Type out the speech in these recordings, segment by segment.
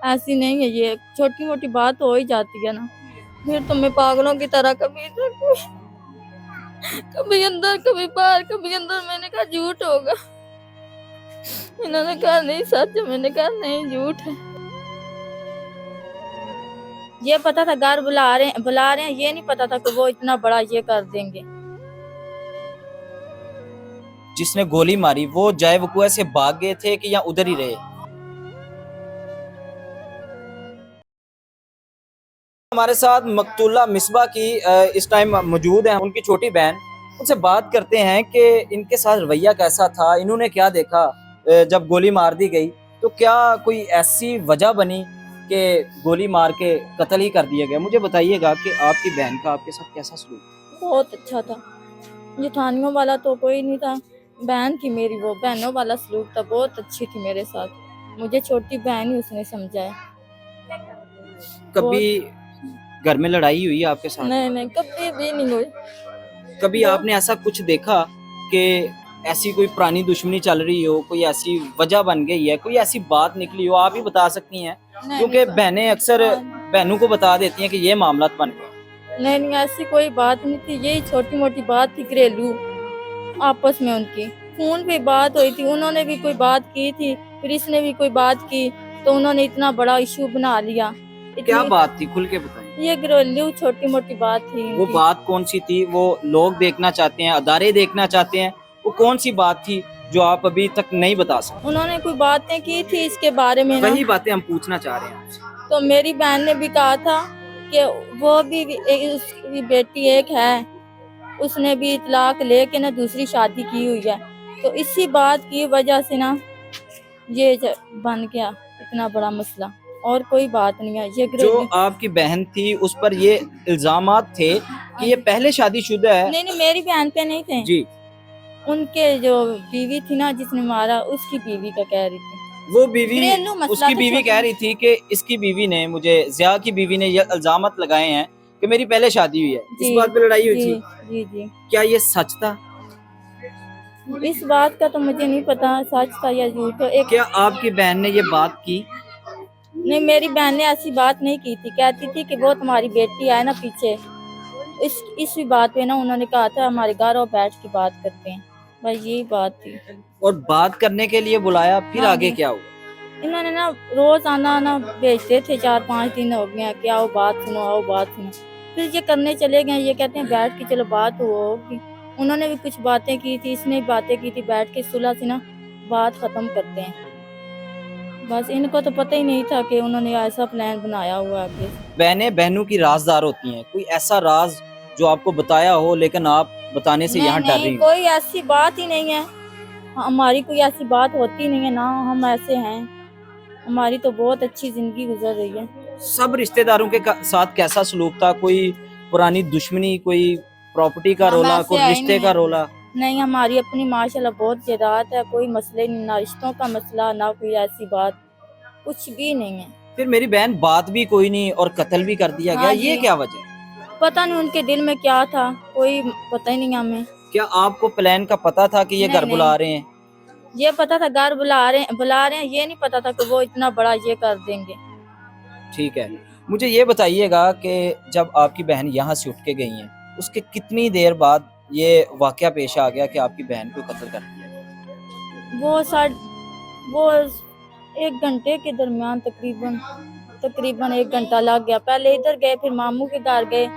ऐसी नहीं है, ये छोटी मोटी बात हो ही जाती है ना। फिर तो मैं पागलों की तरह कभी इधर कभी अंदर कभी बाहर, कभी अंदर। मैंने कहा झूठ होगा, इन्होंने कहा नहीं सच है, मैंने कहा नहीं झूठ है। ये पता था घर बुला रहे हैं, ये नहीं पता था कि वो इतना बड़ा ये कर देंगे। जिसने गोली मारी वो जाए वकुआ से भाग गए थे कि या उधर ही रहे? हमारे साथ मकतूला मिसबा की इस टाइम मौजूद है, उनकी छोटी बहन। उनसे बात करते हैं कि इनके साथ रवैया कैसा था, इन्होंने क्या देखा जब गोली मार दी गई। तो क्या कोई ऐसी वजह बनी कि गोली मार के कत्ल ही कर दिया गया? मुझे बताइएगा कि आपकी बहन का आपके साथ कैसा सलूक? बहुत अच्छा था, जेठानियों वाला तो कोई नहीं था, बहन थी मेरी, वो बहनों वाला सलूक था। बहुत अच्छी थी मेरे साथ, मुझे छोटी बहन ही उसने समझाया। कभी बहुत। घर में लड़ाई हुई आपके साथ? नहीं नहीं, कभी भी नहीं हुई। कभी वो आपने ऐसा कुछ देखा कि ऐसी कोई पुरानी दुश्मनी चल रही हो, कोई ऐसी वजह बन गई है, कोई ऐसी बात निकली हो? आप ही बता सकती हैं, नहीं क्योंकि नहीं, बहनें अक्सर बहनों को बता देती हैं कि ये मामला बन गया। नहीं नहीं, ऐसी कोई बात नहीं थी, यही छोटी मोटी बात थी घरेलू आपस में उनकी। फोन पे बात हुई थी, उन्होंने भी कोई बात की थी, फिर इसने भी कोई बात की, तो उन्होंने इतना बड़ा इशू बना लिया। क्या इतनी बात थी, खुल के बताएं। ये घरेलू छोटी मोटी बात थी वो इनकी। बात कौन सी थी? वो लोग देखना चाहते हैं, अदारे देखना चाहते हैं, वो कौन सी बात थी जो आप अभी तक नहीं बता सकते? उन्होंने कोई बातें की थी इसके बारे में ना, वही बातें हम पूछना चाह रहे हैं आपसे। तो मेरी बहन ने भी कहा था कि वो भी उसकी बेटी एक है, उसने भी तलाक लेके ना दूसरी शादी की हुई है, तो इसी बात की वजह से ना ये बन गया इतना बड़ा मसला, और कोई बात नहीं है। ये जो घरेलू। आपकी बहन थी उस पर ये इल्जामात थे कि ये पहले शादीशुदा है। नहीं नहीं, मेरी बहन पे नहीं थे, जी। उनके जो बीवी थी ना जिसने मारा, उसकी बीवी का कह रही थी। वो बीवी, घरेलू मसला उसकी था बीवी कह छोटा। रही थी कि इसकी बीवी ने मुझे, जिया की बीवी ने ये इल्जामात लगाए हैं कि मेरी पहले शादी हुई है। इस जी बात पे लड़ाई हुई जी थी। जी जी। क्या ये सच था? इस बात का तो मुझे नहीं पता सच था या झूठ। तो एक क्या आपकी बहन ने ये बात की? नहीं, मेरी बहन ने ऐसी बात नहीं की थी, कहती थी कि वो तुम्हारी बेटी है ना पीछे, इसी बात पे ना उन्होंने कहा था हमारे घर और बैठ के बात करते हैं, बस यही बात थी। और बात करने के लिए बुलाया, फिर हाँ आगे जी, क्या हुआ? इन्होंने ना रोज आना आना भेजते थे, 4-5 दिन हो गए कि आओ बात सुनो, आओ बात सुनो। फिर ये करने चले गए, ये कहते हैं बैठ के चलो बात होगी। उन्होंने भी कुछ बातें की थी, इसने भी बातें की थी, बैठ के सुलह से ना बात खत्म करते हैं। बस इनको तो पता ही नहीं था कि उन्होंने ऐसा प्लान बनाया हुआ है। बहनें बहनों की राजदार होती हैं, कोई ऐसा राज जो आपको बताया हो लेकिन आप बताने से नहीं यहाँ डर नहीं, रही हो? कोई ऐसी बात ही नहीं है, हमारी कोई ऐसी बात होती नहीं है ना, हम ऐसे हैं, हमारी तो बहुत अच्छी जिंदगी गुजर रही है। सब रिश्तेदारों के साथ कैसा सलूक था? कोई पुरानी दुश्मनी, कोई प्रॉपर्टी का हम रोला, ऐसे कोई है ही रिश्ते नहीं का है। रोला? नहीं, हमारी अपनी माशाल्लाह बहुत जायदाद है, कोई मसले नहीं, ना रिश्तों का मसला, ना कोई ऐसी बात, कुछ भी नहीं है। फिर मेरी बहन बात भी कोई नहीं और कत्ल भी कर दिया गया, हाँ ये जी, क्या वजह? पता नहीं उनके दिल में क्या था, कोई पता ही नहीं हमें। क्या आपको प्लान का पता था कि ये नहीं घर नहीं, बुला रहे हैं? ये पता था घर बुला रहे हैं, ये नहीं पता था कि वो इतना बड़ा ये कर देंगे। ठीक है, मुझे ये बताइएगा कि जब आपकी बहन यहाँ से उठ के गई हैं, उसके कितनी देर बाद ये वाकया पेश आ गया कि आपकी बहन को कत्ल कर दिया गया? वो 1 घंटे के दरमियान तकरीबन तकरीबन 1 घंटा लग गया। पहले इधर गए, फिर मामू के घर गए,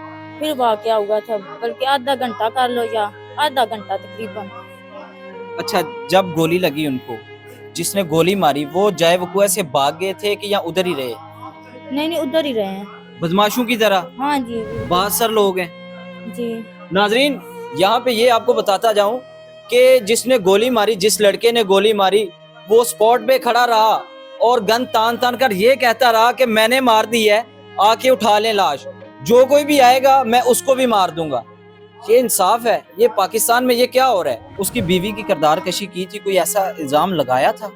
फिर वाकया हुआ था, बल्कि आधा घंटा कर लो या आधा घंटा तकरीबन। अच्छा, जब गोली लगी उनको, जिसने गोली मारी वो जाए वकुआ से भाग गए थे कि या उधर ही रहे? नहीं नहीं, उधर ही रहे हैं। बदमाशों की तरह हाँ जी बिल्कुल। बासर लोग हैं। जी नाजरीन, यहाँ पे ये आपको बताता जाऊं कि जिसने गोली मारी, जिस लड़के ने गोली मारी, वो स्पॉट पे खड़ा रहा और गन तान तान कर ये कहता रहा कि मैंने मार दी है, आके उठा लें लाश, जो कोई भी आएगा मैं उसको भी मार दूंगा। ये इंसाफ है? ये पाकिस्तान में ये क्या हो रहा है? उसकी बीवी की किरदार कशी की थी, कोई ऐसा इल्जाम लगाया था?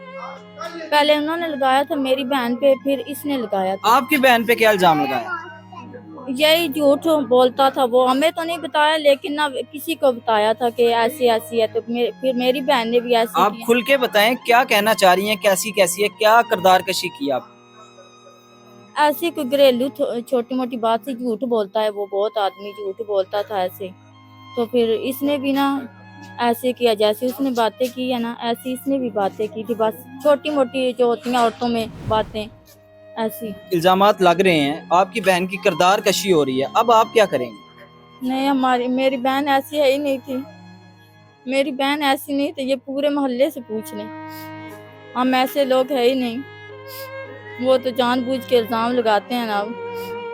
पहले उन्होंने लगाया था मेरी बहन पे, फिर इसने लगाया था। आपकी बहन पे क्या इल्जाम लगाया? यही झूठ बोलता था वो, हमें तो नहीं बताया, लेकिन ना किसी को बताया था कि ऐसी ऐसी है, तो फिर मेरी बहन ने भी ऐसे आप किया। खुल के बताएं, क्या कहना चाह रही हैं, कैसी कैसी है, क्या किरदार कशी की आप? ऐसी कोई घरेलू छोटी मोटी बात से झूठ बोलता है, वो बहुत आदमी झूठ बोलता था ऐसे। तो फिर इसने भी ना ऐसे किया, जैसे उसने बातें की है ना ऐसी इसने भी बातें की थी, बस छोटी मोटी जो होती हैं औरतों में बातें ऐसी। इल्जामात लग रहे हैं, आपकी बहन की किरदार कशी हो रही है, अब आप क्या करेंगे? नहीं, मेरी बहन ऐसी है ही नहीं थी, मेरी बहन ऐसी नहीं थी, ये पूरे मोहल्ले से पूछ लें, हम ऐसे लोग है ही नहीं। वो तो जानबूझ के इल्जाम लगाते हैं ना,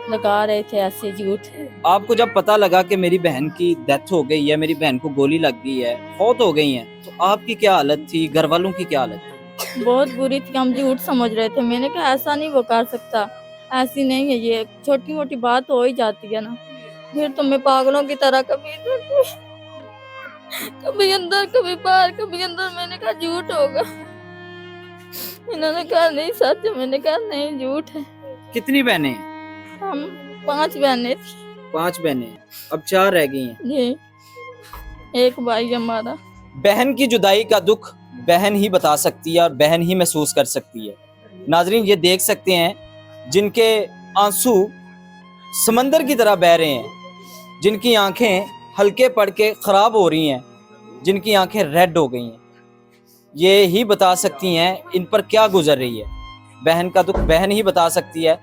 लगा रहे थे ऐसे झूठ। आपको जब पता लगा कि मेरी बहन की डेथ हो गई है, मेरी बहन को गोली लग गई है, फौत हो गई है, तो आपकी क्या हालत थी, घर वालों की क्या हालत थी? बहुत बुरी थी, हम झूठ समझ रहे थे। मैंने कहा ऐसा नहीं वो कर सकता, ऐसी नहीं है, ये छोटी मोटी बात हो ही जाती है ना। फिर तो मैं पागलों की तरह कभी इधर कभी अंदर कभी बाहर कभी अंदर, मैंने कहा झूठ होगा। इन्होंने कहा नहीं सच है, मैंने कहा नहीं झूठ है। कितनी बहनें हैं? हम 5 बहनें थी 5 बहनें, अब 4 रह गई हैं। जी, एक भाई हमारा। बहन की जुदाई का दुख बहन ही बता सकती है और बहन ही महसूस कर सकती है। नाजरीन, ये देख सकते हैं जिनके आंसू समंदर की तरह बह रहे हैं, जिनकी आंखें हल्के पड़ के ख़राब हो रही हैं, जिनकी आंखें रेड हो गई हैं, ये ही बता सकती हैं इन पर क्या गुजर रही है। बहन का दुख बहन ही बता सकती है।